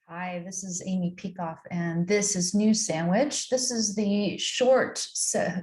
Hi, this is Amy Peikoff, and this is News Sandwich. This is the short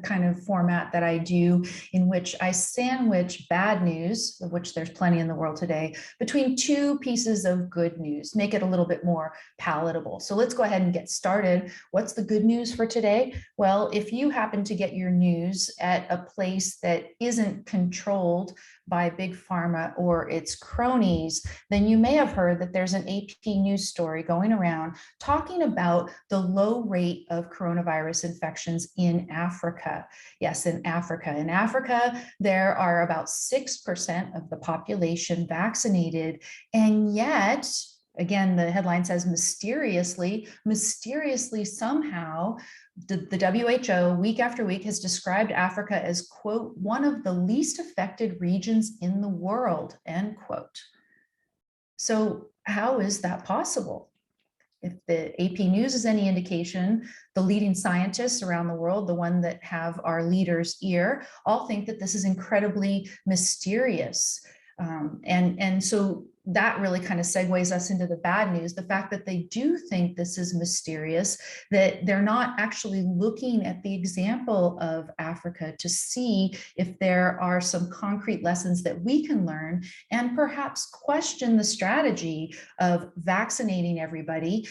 kind of format that I do in which I sandwich bad news, of which there's plenty in the world today, between two pieces of good news, make it a little bit more palatable. So let's go ahead and get started. What's the good news for today? Well, if you happen to get your news at a place that isn't controlled by Big Pharma or its cronies, then you may have heard that there's an AP news story going around talking about the low rate of coronavirus infections in Africa. Yes, in Africa. In Africa, there are about 6% of the population vaccinated, and yet, again, the headline says mysteriously somehow, the WHO week after week has described Africa as, quote, one of the least affected regions in the world, end quote. So how is that possible? If the AP News is any indication, the leading scientists around the world, the one that have our leaders' ear, all think that this is incredibly mysterious. And so that really kind of segues us into the bad news, the fact that they do think this is mysterious, that they're not actually looking at the example of Africa to see if there are some concrete lessons that we can learn and perhaps question the strategy of vaccinating everybody,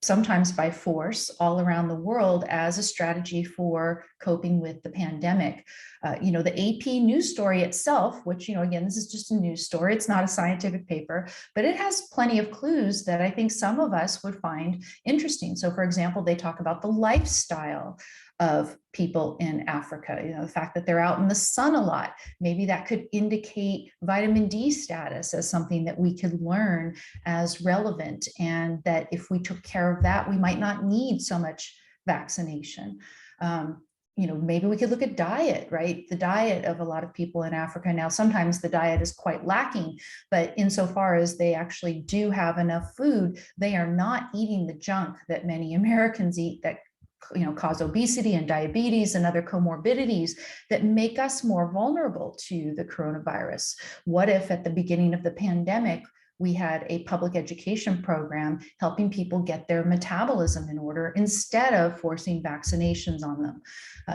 sometimes by force, all around the world as a strategy for coping with the pandemic. The AP news story itself, which, again, this is just a news story, it's not a scientific paper, but it has plenty of clues that I think some of us would find interesting. So, for example, they talk about the lifestyle of people in Africa, the fact that they're out in the sun a lot. Maybe that could indicate vitamin D status as something that we could learn as relevant, and that if we took care of that, we might not need so much vaccination. Maybe we could look at diet, right? The diet of a lot of people in Africa now, sometimes the diet is quite lacking, but insofar as they actually do have enough food, they are not eating the junk that many Americans eat that cause obesity and diabetes and other comorbidities that make us more vulnerable to the coronavirus. What if at the beginning of the pandemic, we had a public education program helping people get their metabolism in order instead of forcing vaccinations on them?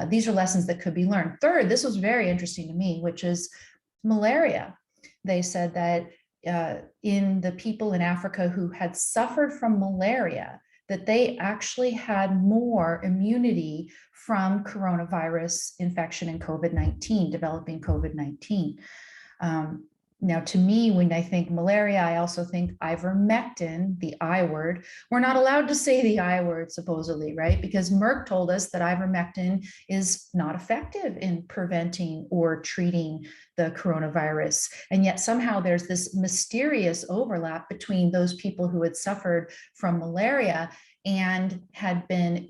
These are lessons that could be learned. Third, this was very interesting to me, which is malaria. They said that in the people in Africa who had suffered from malaria, that they actually had more immunity from coronavirus infection and COVID-19, developing COVID-19. Now, to me, when I think malaria, I also think ivermectin, the I word. We're not allowed to say the I word, supposedly, right? Because Merck told us that ivermectin is not effective in preventing or treating the coronavirus. And yet somehow there's this mysterious overlap between those people who had suffered from malaria and had been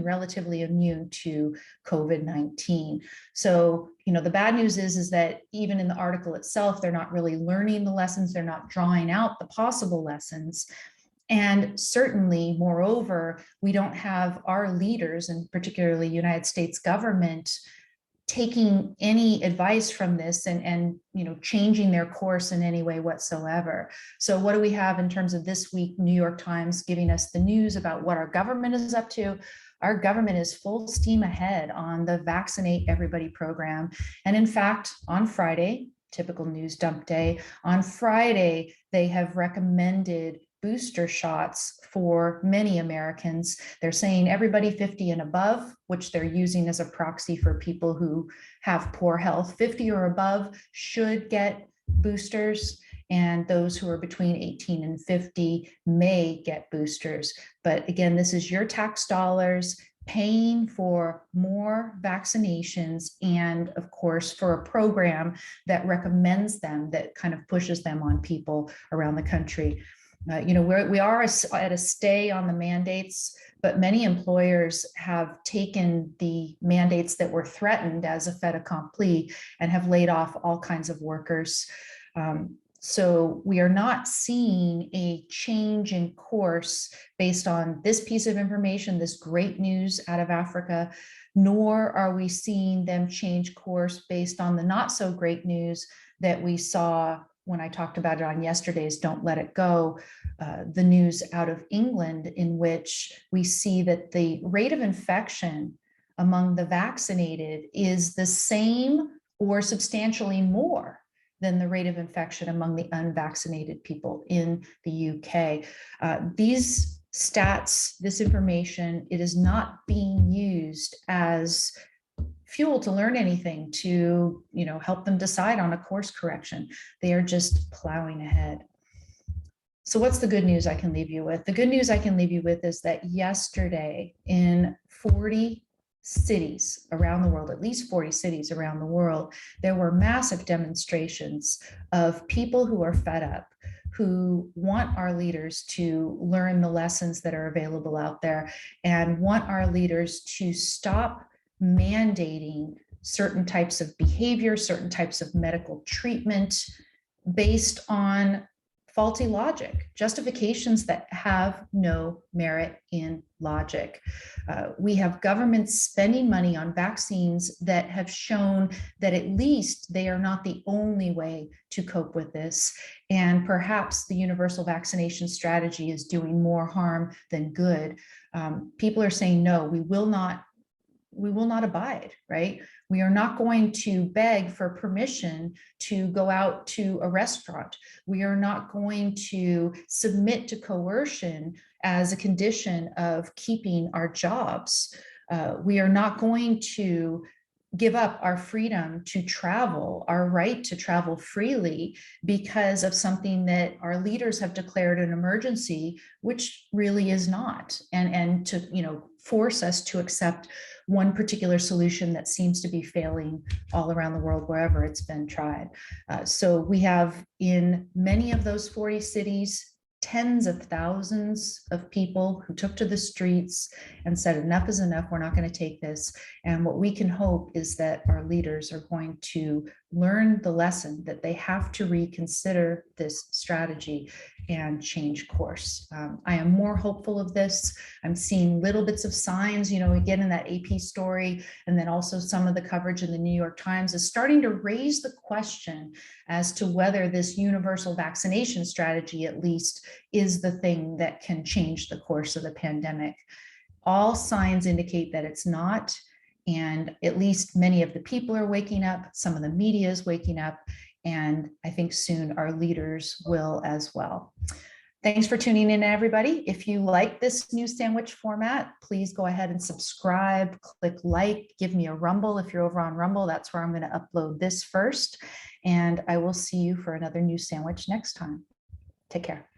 relatively immune to COVID-19. So, the bad news is that even in the article itself, they're not really learning the lessons, they're not drawing out the possible lessons. And certainly, moreover, we don't have our leaders, and particularly United States government, taking any advice from this and changing their course in any way whatsoever. So what do we have in terms of this week? New York Times giving us the news about what our government is up to. Our government is full steam ahead on the Vaccinate Everybody program. And in fact, on Friday, typical news dump day, on Friday, they have recommended booster shots for many Americans. They're saying everybody 50 and above, which they're using as a proxy for people who have poor health. 50 or above should get boosters, and those who are between 18 and 50 may get boosters. But again, this is your tax dollars paying for more vaccinations, and of course for a program that recommends them, that kind of pushes them on people around the country. We are at a stay on the mandates, but many employers have taken the mandates that were threatened as a fait accompli and have laid off all kinds of workers. So we are not seeing a change in course based on this piece of information, this great news out of Africa, nor are we seeing them change course based on the not so great news that we saw when I talked about it on yesterday's Don't Let It Go, the news out of England, in which we see that the rate of infection among the vaccinated is the same or substantially more than the rate of infection among the unvaccinated people in the UK. These stats, this information, it is not being used as fuel to learn anything, to help them decide on a course correction. They are just plowing ahead. So what's the good news I can leave you with? The good news I can leave you with is that yesterday in 40 cities around the world, at least 40 cities around the world, there were massive demonstrations of people who are fed up, who want our leaders to learn the lessons that are available out there and want our leaders to stop mandating certain types of behavior, certain types of medical treatment based on faulty logic, justifications that have no merit in logic. We have governments spending money on vaccines that have shown that at least they are not the only way to cope with this. And perhaps the universal vaccination strategy is doing more harm than good. People are saying, no, we will not abide, right? We are not going to beg for permission to go out to a restaurant. We are not going to submit to coercion as a condition of keeping our jobs. We are not going to give up our freedom to travel, our right to travel freely, because of something that our leaders have declared an emergency, which really is not, and to force us to accept one particular solution that seems to be failing all around the world wherever it's been tried. So we have in many of those 40 cities tens of thousands of people who took to the streets and said, enough is enough, we're not going to take this. And what we can hope is that our leaders are going to learn the lesson that they have to reconsider this strategy and change course. I am more hopeful of this. I'm seeing little bits of signs, again, in that AP story, and then also some of the coverage in the New York Times is starting to raise the question as to whether this universal vaccination strategy, at least, is the thing that can change the course of the pandemic. All signs indicate that it's not. And at least many of the people are waking up. Some of the media is waking up. And I think soon our leaders will as well. Thanks for tuning in, everybody. If you like this new sandwich format, please go ahead and subscribe, click like, give me a Rumble. If you're over on Rumble, that's where I'm going to upload this first. And I will see you for another new sandwich next time. Take care.